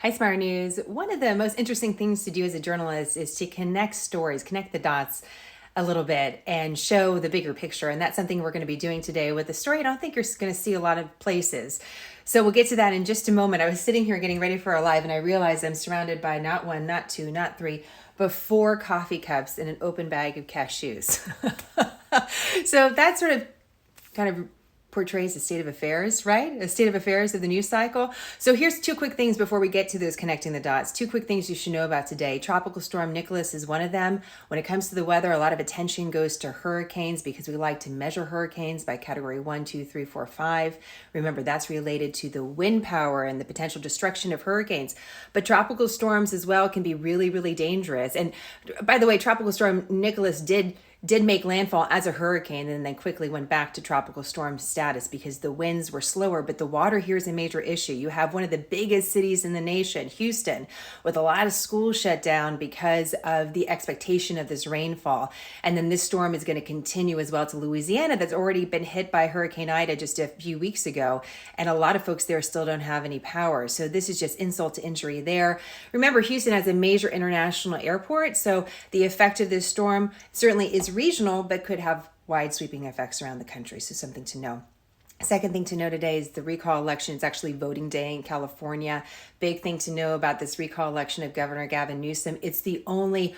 Hi, Smart News. One of the most interesting things to do as a journalist is to connect stories, connect the dots a little bit and show the bigger picture. And that's something we're going to be doing today with a story I don't think you're going to see a lot of places. So we'll get to that in just a moment. I was sitting here getting ready for our live and I realized I'm surrounded by not one, not two, not three, but 4 coffee cups and an open bag of cashews. So that sort of kind of portrays the state of affairs, right? The state of affairs of the news cycle. So here's 2 quick things before we get to those connecting the dots. 2 quick things you should know about today. Tropical Storm Nicholas is one of them. When it comes to the weather, a lot of attention goes to hurricanes because we like to measure hurricanes by category 1, 2, 3, 4, 5. Remember, that's related to the wind power and the potential destruction of hurricanes. But tropical storms as well can be really, really dangerous. And by the way, Tropical Storm Nicholas did make landfall as a hurricane and then quickly went back to tropical storm status because the winds were slower, but the water here is a major issue. You have one of the biggest cities in the nation, Houston, with a lot of schools shut down because of the expectation of this rainfall. And then this storm is going to continue as well to Louisiana that's already been hit by Hurricane Ida just a few weeks ago. And a lot of folks there still don't have any power. So this is just insult to injury there. Remember, Houston has a major international airport. So the effect of this storm certainly is regional, but could have wide sweeping effects around the country. So something to know. Second thing to know today is the recall election. It's actually voting day in California. Big thing to know about this recall election of Governor Gavin Newsom. It's the only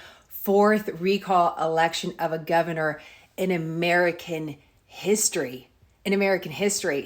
4th recall election of a governor in American history.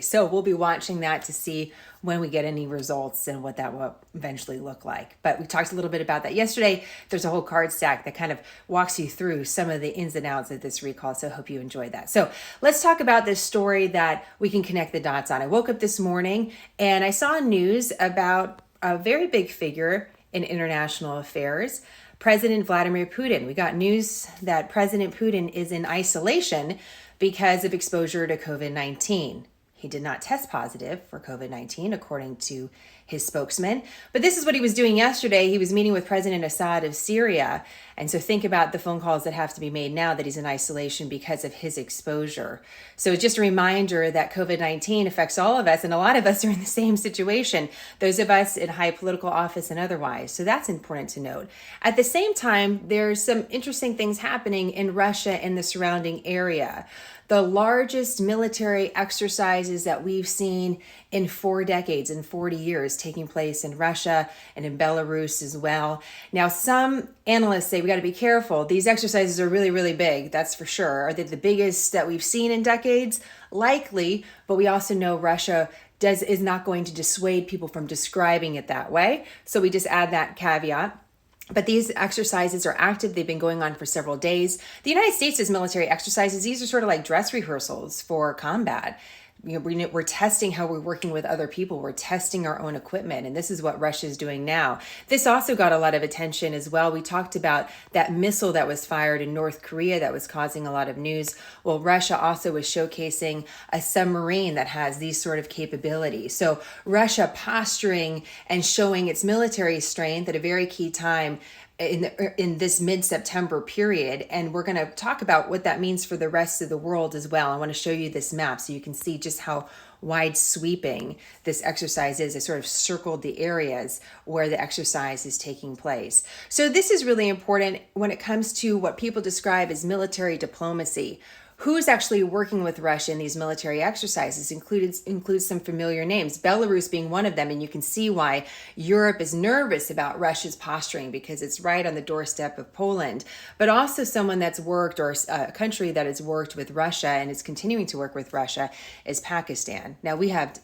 So we'll be watching that to see when we get any results and what that will eventually look like. But we talked a little bit about that yesterday. There's a whole card stack that kind of walks you through some of the ins and outs of this recall. So I hope you enjoyed that. So let's talk about this story that we can connect the dots on. I woke up this morning and I saw news about a very big figure in international affairs, President Vladimir Putin. We got news that President Putin is in isolation because of exposure to COVID-19. He did not test positive for COVID-19, according to his spokesman. But this is what he was doing yesterday. He was meeting with President Assad of Syria. And so think about the phone calls that have to be made now that he's in isolation because of his exposure. So just a reminder that COVID-19 affects all of us, and a lot of us are in the same situation, those of us in high political office and otherwise. So that's important to note. At the same time, there's some interesting things happening in Russia and the surrounding area. The largest military exercises that we've seen in 4 decades, in 40 years, taking place in Russia and in Belarus as well. Now, some analysts say we got to be careful. These exercises are really, really big, that's for sure. Are they the biggest that we've seen in decades? Likely, but we also know Russia is not going to dissuade people from describing it that way. So we just add that caveat. But these exercises are active. They've been going on for several days. The United States' military exercises, these are sort of like dress rehearsals for combat. We're testing how we're working with other people. We're testing our own equipment. And this is what Russia is doing now. This also got a lot of attention as well. We talked about that missile that was fired in North Korea that was causing a lot of news. Well, Russia also was showcasing a submarine that has these sort of capabilities. So Russia posturing and showing its military strength at a very key time in this mid-September period. And we're going to talk about what that means for the rest of the world as well. I want to show you this map so you can see just how wide sweeping this exercise is. I sort of circled the areas where the exercise is taking place. So this is really important when it comes to what people describe as military diplomacy. Who's actually working with Russia in these military exercises includes some familiar names, Belarus being one of them. And you can see why Europe is nervous about Russia's posturing because it's right on the doorstep of Poland, but also someone that's worked, or a country that has worked with Russia and is continuing to work with Russia, is Pakistan. Now we have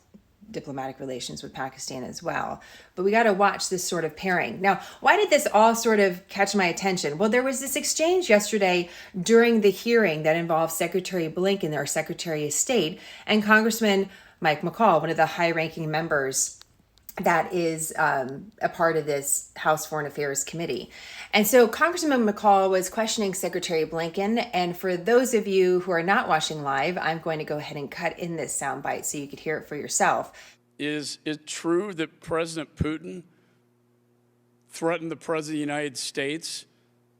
diplomatic relations with Pakistan as well. But we got to watch this sort of pairing. Now, why did this all sort of catch my attention? Well, there was this exchange yesterday during the hearing that involved Secretary Blinken, our Secretary of State, and Congressman Mike McCall, one of the high-ranking members that is a part of this House Foreign Affairs Committee. And so Congressman McCall was questioning Secretary Blinken. And for those of you who are not watching live, I'm going to go ahead and cut in this soundbite so you could hear it for yourself. Is it true that President Putin threatened the President of the United States,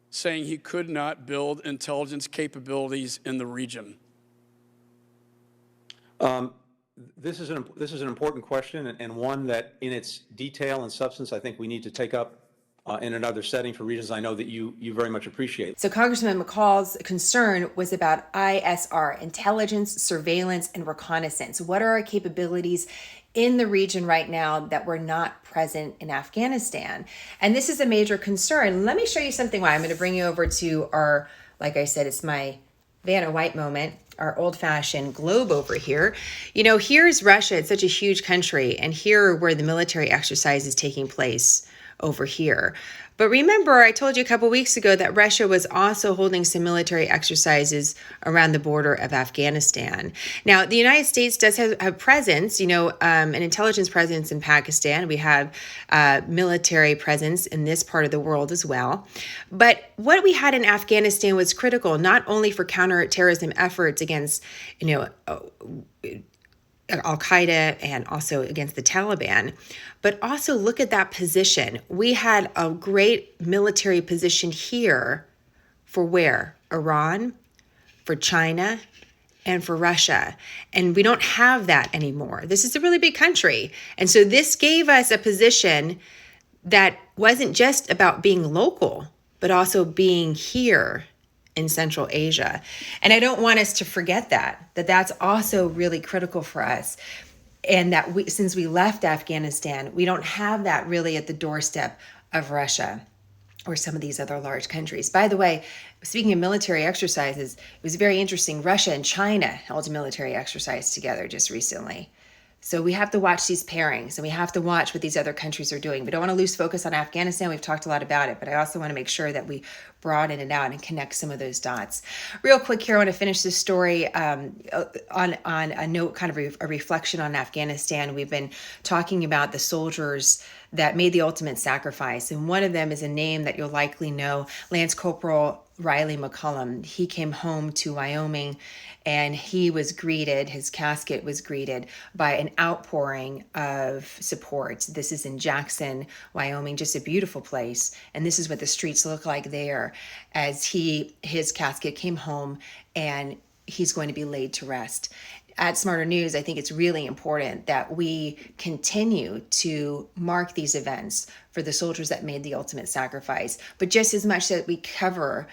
saying he could not build intelligence capabilities in the region? This is an important question, and one that in its detail and substance, I think we need to take up in another setting for reasons I know that you very much appreciate. So Congressman McCall's concern was about ISR, intelligence, surveillance, and reconnaissance. What are our capabilities in the region right now that were not present in Afghanistan? And this is a major concern. Let me show you something why. I'm going to bring you over to our, like I said, it's my Vanna White moment, our old-fashioned globe over here. You know, here's Russia. It's such a huge country, and here where the military exercise is taking place over here. But remember, I told you a couple weeks ago that Russia was also holding some military exercises around the border of Afghanistan. Now, the United States does have presence, an intelligence presence in Pakistan. We have military presence in this part of the world as well. But what we had in Afghanistan was critical, not only for counterterrorism efforts against, Al-Qaeda and also against the Taliban, but also look at that position. We had a great military position here for where? Iran, for China, and for Russia. And we don't have that anymore. This is a really big country. And so this gave us a position that wasn't just about being local, but also being here in Central Asia. And I don't want us to forget that's also really critical for us. And that since we left Afghanistan, we don't have that really at the doorstep of Russia or some of these other large countries. By the way, speaking of military exercises, it was very interesting. Russia and China held a military exercise together just recently. So we have to watch these pairings, and we have to watch what these other countries are doing. We don't want to lose focus on Afghanistan. We've talked a lot about it, but I also want to make sure that we broaden it out and connect some of those dots. Real quick here, I want to finish this story on a note, kind of a reflection on Afghanistan. We've been talking about the soldiers that made the ultimate sacrifice, and one of them is a name that you'll likely know, Lance Corporal Riley McCullum. He came home to Wyoming, and his casket was greeted by an outpouring of support. This is in Jackson, Wyoming, just a beautiful place. And this is what the streets look like there as his casket came home, and he's going to be laid to rest. At Smarter News, I think it's really important that we continue to mark these events for the soldiers that made the ultimate sacrifice, but just as much that we cover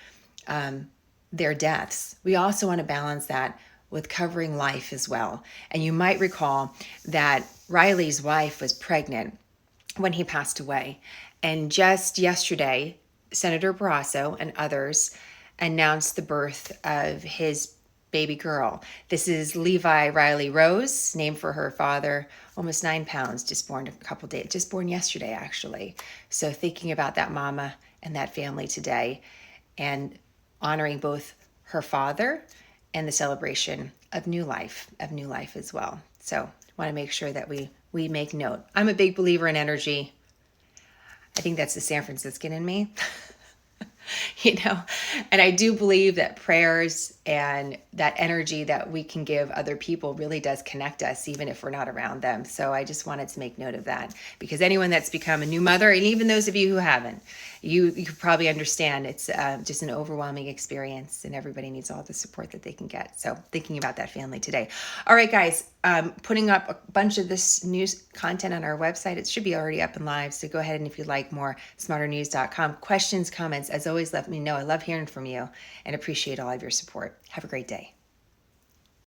their deaths, we also want to balance that with covering life as well. And you might recall that Riley's wife was pregnant when he passed away. And just yesterday, Senator Barrasso and others announced the birth of his baby girl. This is Levi Riley Rose, named for her father, almost 9 pounds, just born yesterday, actually. So thinking about that mama and that family today, and honoring both her father and the celebration of new life as well. So want to make sure that we make note. I'm a big believer in energy. I think that's the San Franciscan in me. And I do believe that prayers and that energy that we can give other people really does connect us, even if we're not around them. So I just wanted to make note of that, because anyone that's become a new mother, and even those of you who haven't, you probably understand it's just an overwhelming experience, and everybody needs all the support that they can get. So thinking about that family today. All right, guys, putting up a bunch of this news content on our website. It should be already up and live. So go ahead, and if you'd like more, smarternews.com. Questions, comments, as always, let me know. I love hearing from you and appreciate all of your support. Have a great day.